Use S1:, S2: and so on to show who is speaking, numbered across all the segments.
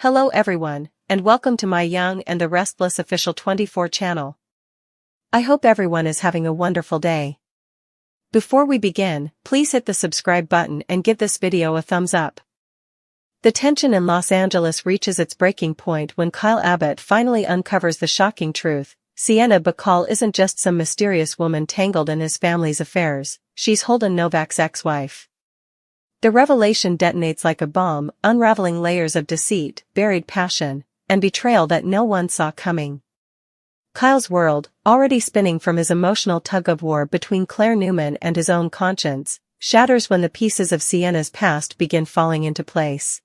S1: Hello everyone, and welcome to my Young and the Restless official 24 channel. I hope everyone is having a wonderful day. Before we begin, please hit the subscribe button and give this video a thumbs up. The tension in Los Angeles reaches its breaking point when Kyle Abbott finally uncovers the shocking truth. Sienna Bacall isn't just some mysterious woman tangled in his family's affairs, she's Holden Novak's ex-wife. The revelation detonates like a bomb, unraveling layers of deceit, buried passion, and betrayal that no one saw coming. Kyle's world, already spinning from his emotional tug-of-war between Claire Newman and his own conscience, shatters when the pieces of Sienna's past begin falling into place.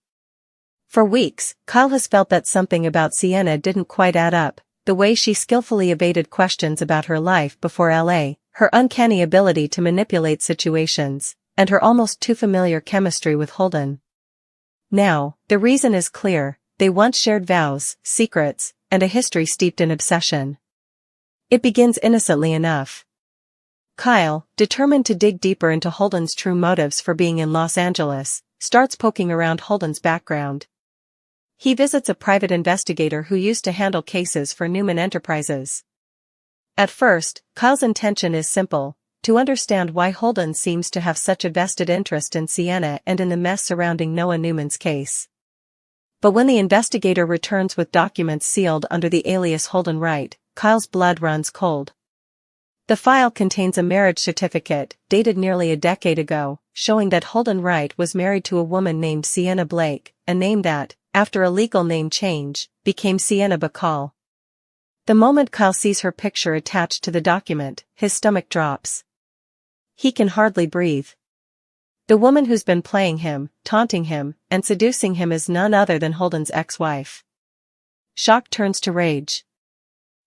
S1: For weeks, Kyle has felt that something about Sienna didn't quite add up, the way she skillfully evaded questions about her life before LA, her uncanny ability to manipulate situations, and her almost too familiar chemistry with Holden. Now, the reason is clear: they once shared vows, secrets, and a history steeped in obsession. It begins innocently enough. Kyle, determined to dig deeper into Holden's true motives for being in Los Angeles, starts poking around Holden's background. He visits a private investigator who used to handle cases for Newman Enterprises. At first, Kyle's intention is simple: to understand why Holden seems to have such a vested interest in Sienna and in the mess surrounding Noah Newman's case. But when the investigator returns with documents sealed under the alias Holden Wright, Kyle's blood runs cold. The file contains a marriage certificate, dated nearly a decade ago, showing that Holden Wright was married to a woman named Sienna Blake, a name that, after a legal name change, became Sienna Bacall. The moment Kyle sees her picture attached to the document, his stomach drops. He can hardly breathe. The woman who's been playing him, taunting him, and seducing him is none other than Holden's ex-wife. Shock turns to rage.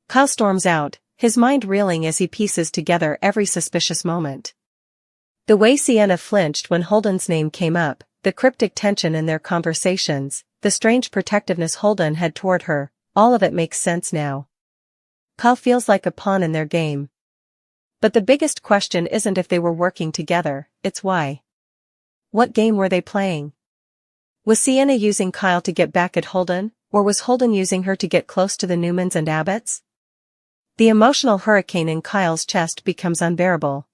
S1: Kyle storms out, his mind reeling as he pieces together every suspicious moment. The way Sienna flinched when Holden's name came up, the cryptic tension in their conversations, the strange protectiveness Holden had toward her, all of it makes sense now. Kyle feels like a pawn in their game. But the biggest question isn't if they were working together, it's why. What game were they playing? Was Sienna using Kyle to get back at Holden, or was Holden using her to get close to the Newmans and Abbotts? The emotional hurricane in Kyle's chest becomes unbearable.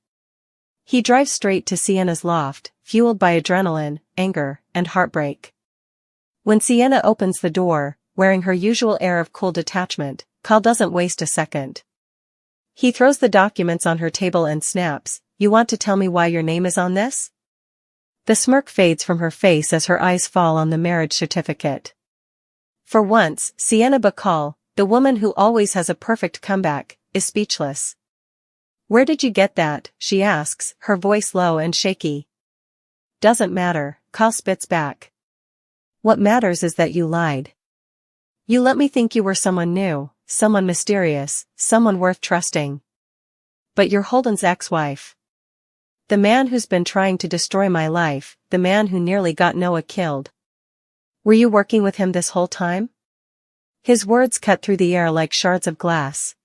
S1: He drives straight to Sienna's loft, fueled by adrenaline, anger, and heartbreak. When Sienna opens the door, wearing her usual air of cool detachment, Kyle doesn't waste a second. He throws the documents on her table and snaps, "You want to tell me why your name is on this?" The smirk fades from her face as her eyes fall on the marriage certificate. For once, Sienna Bacall, the woman who always has a perfect comeback, is speechless. "Where did you get that?" she asks, her voice low and shaky. "Doesn't matter," Kyle spits back. "What matters is that you lied. You let me think you were someone new, someone mysterious, someone worth trusting. But you're Holden's ex-wife. The man who's been trying to destroy my life, the man who nearly got Noah killed. Were you working with him this whole time?" His words cut through the air like shards of glass.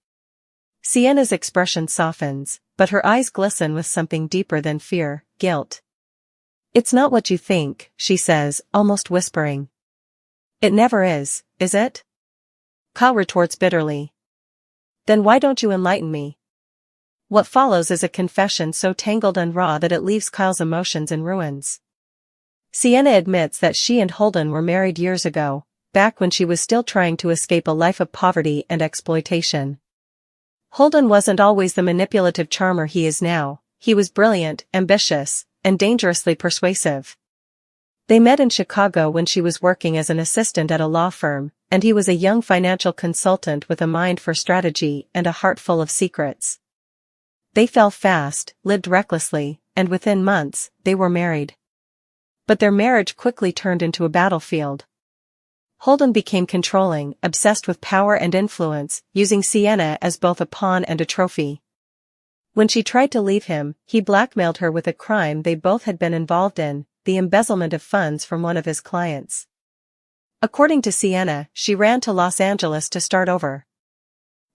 S1: Sienna's expression softens, but her eyes glisten with something deeper than fear, guilt. "It's not what you think," she says, almost whispering. "It never is it?" Kyle retorts bitterly. "Then why don't you enlighten me?" What follows is a confession so tangled and raw that it leaves Kyle's emotions in ruins. Sienna admits that she and Holden were married years ago, back when she was still trying to escape a life of poverty and exploitation. Holden wasn't always the manipulative charmer he is now. He was brilliant, ambitious, and dangerously persuasive. They met in Chicago when she was working as an assistant at a law firm, and he was a young financial consultant with a mind for strategy and a heart full of secrets. They fell fast, lived recklessly, and within months, they were married. But their marriage quickly turned into a battlefield. Holden became controlling, obsessed with power and influence, using Sienna as both a pawn and a trophy. When she tried to leave him, he blackmailed her with a crime they both had been involved in, the embezzlement of funds from one of his clients. According to Sienna, she ran to Los Angeles to start over.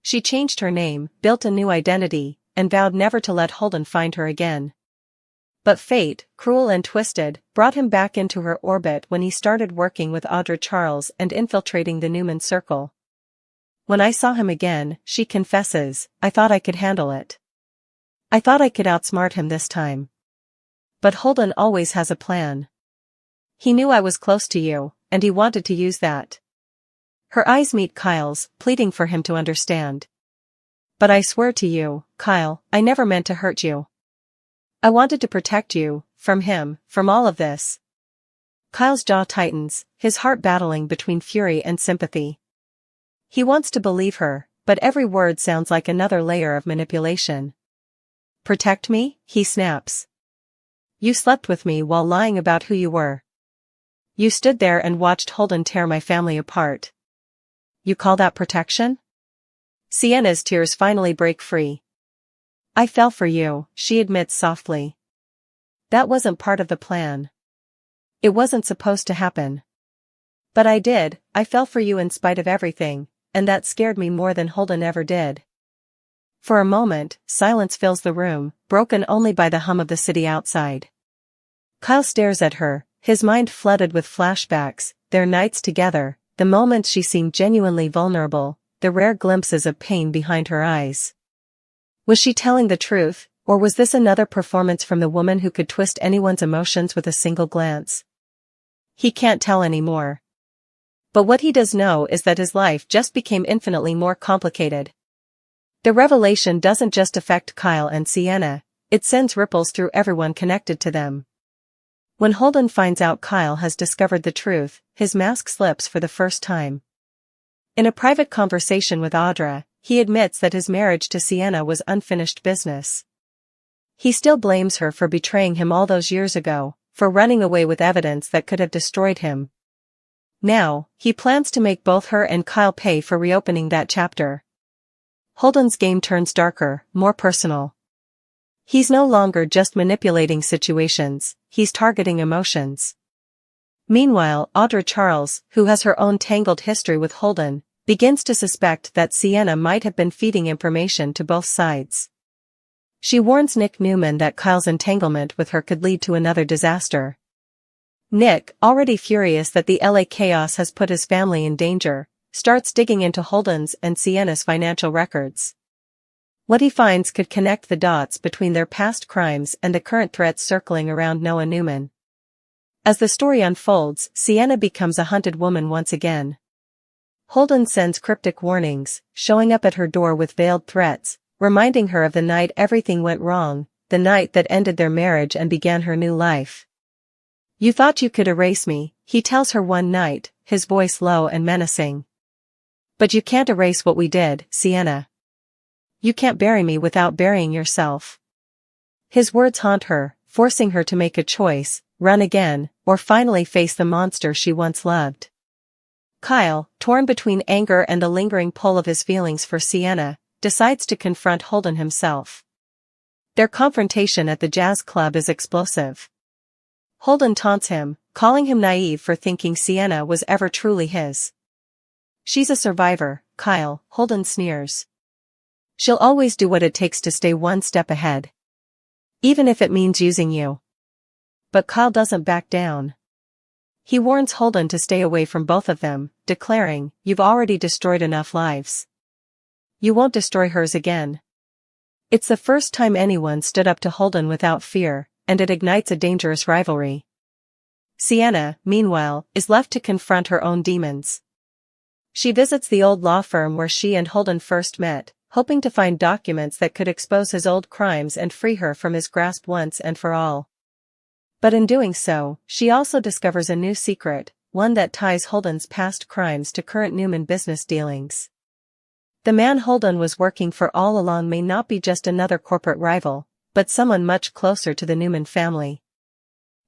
S1: She changed her name, built a new identity, and vowed never to let Holden find her again. But fate, cruel and twisted, brought him back into her orbit when he started working with Audra Charles and infiltrating the Newman circle. When I saw him again, she confesses, I thought I could handle it. I thought I could outsmart him this time. But Holden always has a plan. He knew I was close to you, and he wanted to use that. Her eyes meet Kyle's, pleading for him to understand. But I swear to you, Kyle, I never meant to hurt you. I wanted to protect you, from him, from all of this. Kyle's jaw tightens, his heart battling between fury and sympathy. He wants to believe her, but every word sounds like another layer of manipulation. Protect me? He snaps. You slept with me while lying about who you were. You stood there and watched Holden tear my family apart. You call that protection? Sienna's tears finally break free. I fell for you, she admits softly. That wasn't part of the plan. It wasn't supposed to happen. But I did, I fell for you in spite of everything, and that scared me more than Holden ever did. For a moment, silence fills the room, broken only by the hum of the city outside. Kyle stares at her, his mind flooded with flashbacks, their nights together, the moments she seemed genuinely vulnerable, the rare glimpses of pain behind her eyes. Was she telling the truth, or was this another performance from the woman who could twist anyone's emotions with a single glance? He can't tell anymore. But what he does know is that his life just became infinitely more complicated. The revelation doesn't just affect Kyle and Sienna, it sends ripples through everyone connected to them. When Holden finds out Kyle has discovered the truth, his mask slips for the first time. In a private conversation with Audra, he admits that his marriage to Sienna was unfinished business. He still blames her for betraying him all those years ago, for running away with evidence that could have destroyed him. Now, he plans to make both her and Kyle pay for reopening that chapter. Holden's game turns darker, more personal. He's no longer just manipulating situations, he's targeting emotions. Meanwhile, Audra Charles, who has her own tangled history with Holden, begins to suspect that Sienna might have been feeding information to both sides. She warns Nick Newman that Kyle's entanglement with her could lead to another disaster. Nick, already furious that the LA chaos has put his family in danger, starts digging into Holden's and Sienna's financial records. What he finds could connect the dots between their past crimes and the current threats circling around Noah Newman. As the story unfolds, Sienna becomes a hunted woman once again. Holden sends cryptic warnings, showing up at her door with veiled threats, reminding her of the night everything went wrong, the night that ended their marriage and began her new life. You thought you could erase me, he tells her one night, his voice low and menacing. But you can't erase what we did, Sienna. You can't bury me without burying yourself. His words haunt her, forcing her to make a choice, run again, or finally face the monster she once loved. Kyle, torn between anger and the lingering pull of his feelings for Sienna, decides to confront Holden himself. Their confrontation at the jazz club is explosive. Holden taunts him, calling him naive for thinking Sienna was ever truly his. She's a survivor, Kyle, Holden sneers. She'll always do what it takes to stay one step ahead. Even if it means using you. But Kyle doesn't back down. He warns Holden to stay away from both of them, declaring, "You've already destroyed enough lives. You won't destroy hers again." It's the first time anyone stood up to Holden without fear, and it ignites a dangerous rivalry. Sienna, meanwhile, is left to confront her own demons. She visits the old law firm where she and Holden first met, hoping to find documents that could expose his old crimes and free her from his grasp once and for all. But in doing so, she also discovers a new secret, one that ties Holden's past crimes to current Newman business dealings. The man Holden was working for all along may not be just another corporate rival, but someone much closer to the Newman family.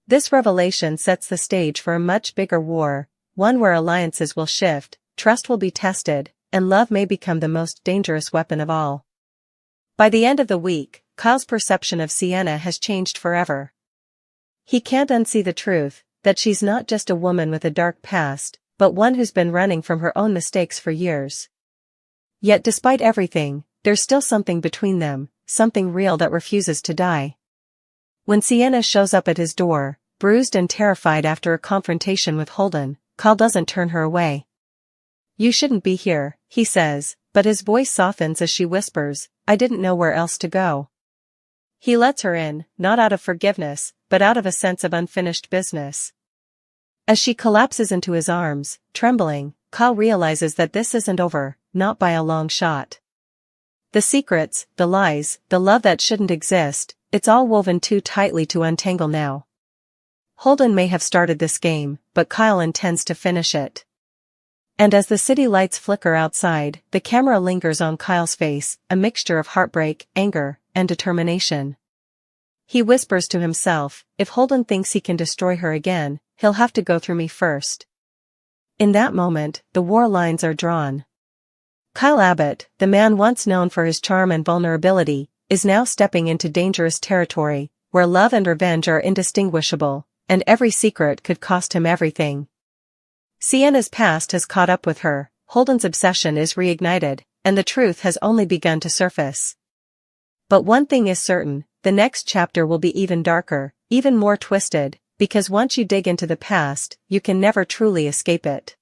S1: This revelation sets the stage for a much bigger war, one where alliances will shift, trust will be tested, and love may become the most dangerous weapon of all. By the end of the week, Kyle's perception of Sienna has changed forever. He can't unsee the truth, that she's not just a woman with a dark past, but one who's been running from her own mistakes for years. Yet despite everything, there's still something between them, something real that refuses to die. When Sienna shows up at his door, bruised and terrified after a confrontation with Holden, Kyle doesn't turn her away. "You shouldn't be here," he says, but his voice softens as she whispers, "I didn't know where else to go." He lets her in, not out of forgiveness, but out of a sense of unfinished business. As she collapses into his arms, trembling, Kyle realizes that this isn't over, not by a long shot. The secrets, the lies, the love that shouldn't exist, it's all woven too tightly to untangle now. Holden may have started this game, but Kyle intends to finish it. And as the city lights flicker outside, the camera lingers on Kyle's face, a mixture of heartbreak, anger, and determination. He whispers to himself, if Holden thinks he can destroy her again, he'll have to go through me first. In that moment, the war lines are drawn. Kyle Abbott, the man once known for his charm and vulnerability, is now stepping into dangerous territory, where love and revenge are indistinguishable, and every secret could cost him everything. Sienna's past has caught up with her, Holden's obsession is reignited, and the truth has only begun to surface. But one thing is certain, the next chapter will be even darker, even more twisted, because once you dig into the past, you can never truly escape it.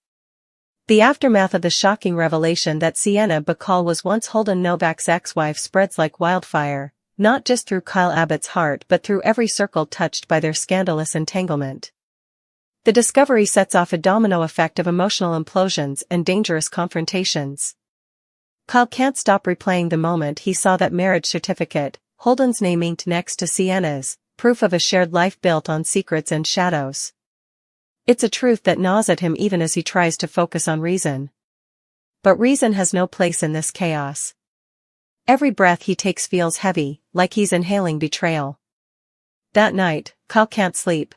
S1: The aftermath of the shocking revelation that Sienna Bacall was once Holden Novak's ex-wife spreads like wildfire, not just through Kyle Abbott's heart but through every circle touched by their scandalous entanglement. The discovery sets off a domino effect of emotional implosions and dangerous confrontations. Kyle can't stop replaying the moment he saw that marriage certificate, Holden's name inked next to Sienna's, proof of a shared life built on secrets and shadows. It's a truth that gnaws at him even as he tries to focus on reason. But reason has no place in this chaos. Every breath he takes feels heavy, like he's inhaling betrayal. That night, Kyle can't sleep.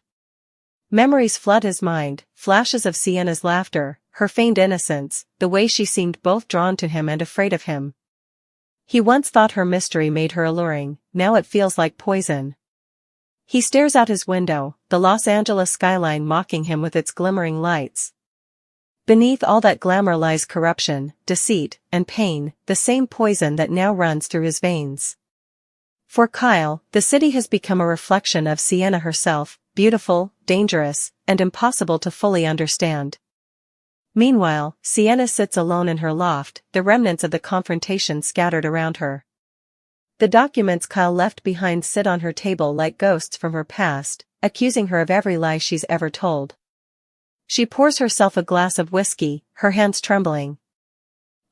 S1: Memories flood his mind, flashes of Sienna's laughter, her feigned innocence, the way she seemed both drawn to him and afraid of him. He once thought her mystery made her alluring, now it feels like poison. He stares out his window, the Los Angeles skyline mocking him with its glimmering lights. Beneath all that glamour lies corruption, deceit, and pain, the same poison that now runs through his veins. For Kyle, the city has become a reflection of Sienna herself, beautiful, dangerous, and impossible to fully understand. Meanwhile, Sienna sits alone in her loft, the remnants of the confrontation scattered around her. The documents Kyle left behind sit on her table like ghosts from her past, accusing her of every lie she's ever told. She pours herself a glass of whiskey, her hands trembling.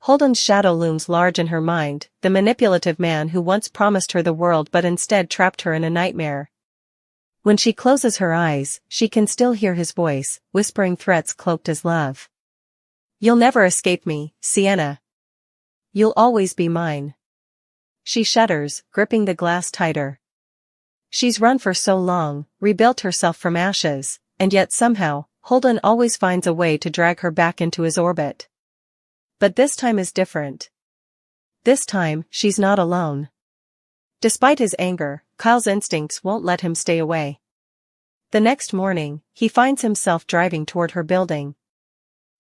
S1: Holden's shadow looms large in her mind, the manipulative man who once promised her the world but instead trapped her in a nightmare. When she closes her eyes, she can still hear his voice, whispering threats cloaked as love. "You'll never escape me, Sienna. You'll always be mine." She shudders, gripping the glass tighter. She's run for so long, rebuilt herself from ashes, and yet somehow, Holden always finds a way to drag her back into his orbit. But this time is different. This time, she's not alone. Despite his anger, Kyle's instincts won't let him stay away. The next morning, he finds himself driving toward her building.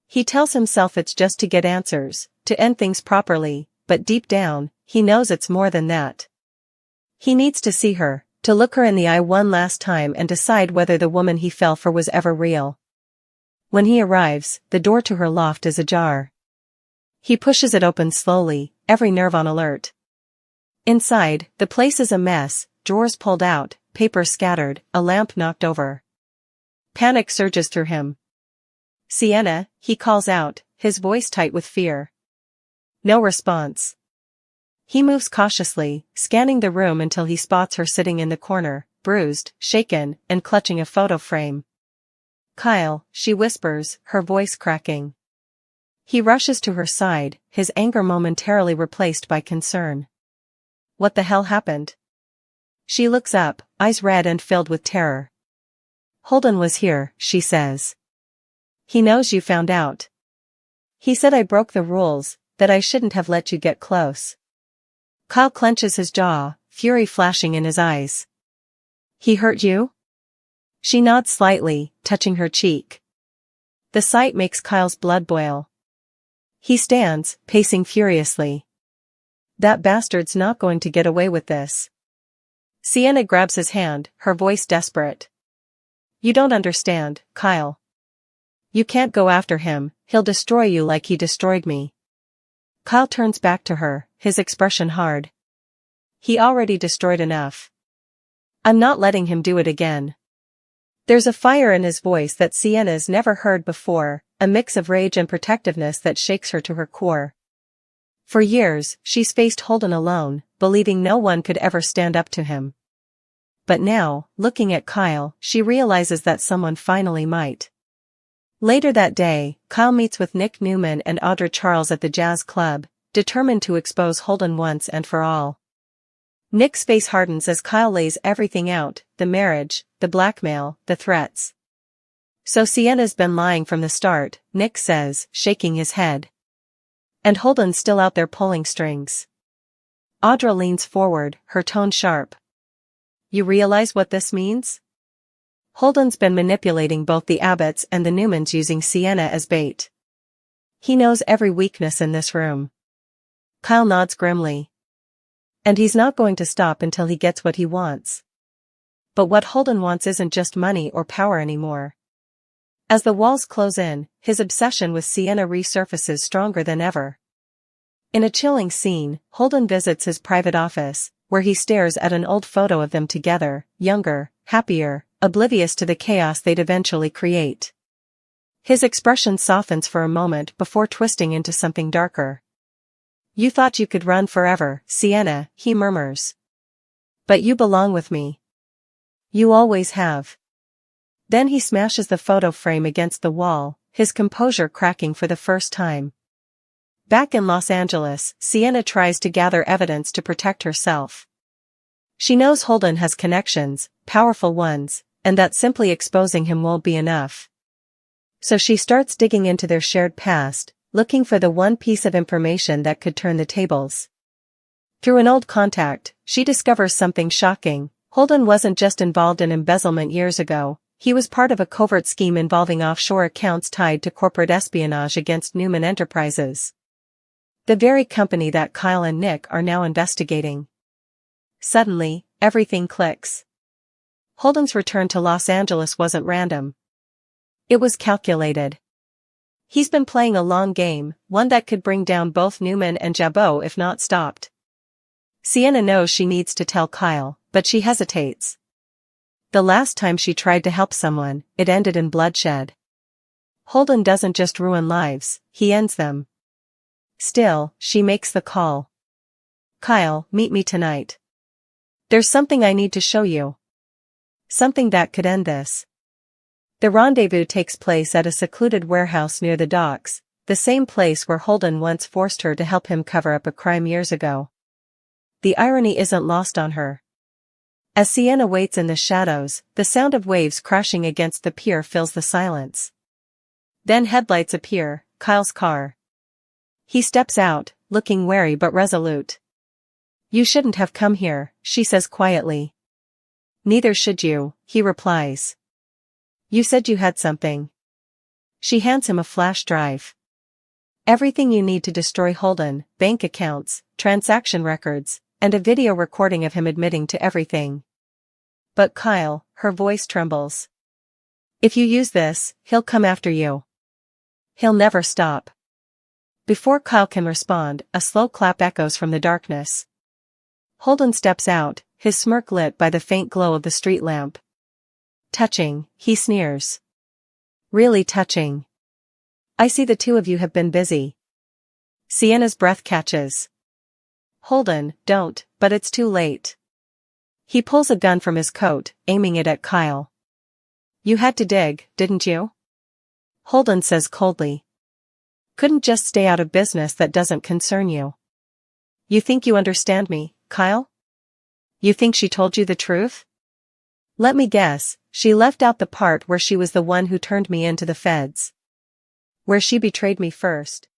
S1: He tells himself it's just to get answers, to end things properly, but deep down, he knows it's more than that. He needs to see her, to look her in the eye one last time and decide whether the woman he fell for was ever real. When he arrives, the door to her loft is ajar. He pushes it open slowly, every nerve on alert. Inside, the place is a mess, drawers pulled out, paper scattered, a lamp knocked over. Panic surges through him. "Sienna," he calls out, his voice tight with fear. No response. He moves cautiously, scanning the room until he spots her sitting in the corner, bruised, shaken, and clutching a photo frame. "Kyle," she whispers, her voice cracking. He rushes to her side, his anger momentarily replaced by concern. "What the hell happened?" She looks up, eyes red and filled with terror. "Holden was here," she says. "He knows you found out. He said I broke the rules, that I shouldn't have let you get close." Kyle clenches his jaw, fury flashing in his eyes. "He hurt you?" She nods slightly, touching her cheek. The sight makes Kyle's blood boil. He stands, pacing furiously. "That bastard's not going to get away with this." Sienna grabs his hand, her voice desperate. You don't understand, Kyle. You can't go after him, he'll destroy you like he destroyed me. Kyle turns back to her, his expression hard. He already destroyed enough. I'm not letting him do it again. There's a fire in his voice that Sienna's never heard before, a mix of rage and protectiveness that shakes her to her core. For years, she's faced Holden alone, believing no one could ever stand up to him. But now, looking at Kyle, she realizes that someone finally might. Later that day, Kyle meets with Nick Newman and Audra Charles at the jazz club, determined to expose Holden once and for all. Nick's face hardens as Kyle lays everything out, the marriage, the blackmail, the threats. So Sienna's been lying from the start, Nick says, shaking his head. And Holden's still out there pulling strings. Audra leans forward, her tone sharp. You realize what this means? Holden's been manipulating both the Abbotts and the Newmans using Sienna as bait. He knows every weakness in this room. Kyle nods grimly. And he's not going to stop until he gets what he wants. But what Holden wants isn't just money or power anymore. As the walls close in, his obsession with Sienna resurfaces stronger than ever. In a chilling scene, Holden visits his private office, where he stares at an old photo of them together, younger, happier, oblivious to the chaos they'd eventually create. His expression softens for a moment before twisting into something darker. You thought you could run forever, Sienna, he murmurs. But you belong with me. You always have. Then he smashes the photo frame against the wall, his composure cracking for the first time. Back in Los Angeles, Sienna tries to gather evidence to protect herself. She knows Holden has connections, powerful ones, and that simply exposing him won't be enough. So she starts digging into their shared past, looking for the one piece of information that could turn the tables. Through an old contact, she discovers something shocking. Holden wasn't just involved in embezzlement years ago, he was part of a covert scheme involving offshore accounts tied to corporate espionage against Newman Enterprises. The very company that Kyle and Nick are now investigating. Suddenly, everything clicks. Holden's return to Los Angeles wasn't random. It was calculated. He's been playing a long game, one that could bring down both Newman and Jabot if not stopped. Sienna knows she needs to tell Kyle, but she hesitates. The last time she tried to help someone, it ended in bloodshed. Holden doesn't just ruin lives, he ends them. Still, she makes the call. Kyle, meet me tonight. There's something I need to show you. Something that could end this. The rendezvous takes place at a secluded warehouse near the docks, the same place where Holden once forced her to help him cover up a crime years ago. The irony isn't lost on her. As Sienna waits in the shadows, the sound of waves crashing against the pier fills the silence. Then headlights appear, Kyle's car. He steps out, looking wary but resolute. You shouldn't have come here, she says quietly. Neither should you, he replies. You said you had something. She hands him a flash drive. Everything you need to destroy Holden, bank accounts, transaction records, and a video recording of him admitting to everything. But Kyle, her voice trembles. If you use this, he'll come after you. He'll never stop. Before Kyle can respond, a slow clap echoes from the darkness. Holden steps out, his smirk lit by the faint glow of the street lamp. Touching, he sneers. Really touching. I see the two of you have been busy. Sienna's breath catches. Holden, don't, but it's too late. He pulls a gun from his coat, aiming it at Kyle. You had to dig, didn't you? Holden says coldly. Couldn't just stay out of business that doesn't concern you. You think you understand me, Kyle? You think she told you the truth? Let me guess, she left out the part where she was the one who turned me into the feds. Where she betrayed me first.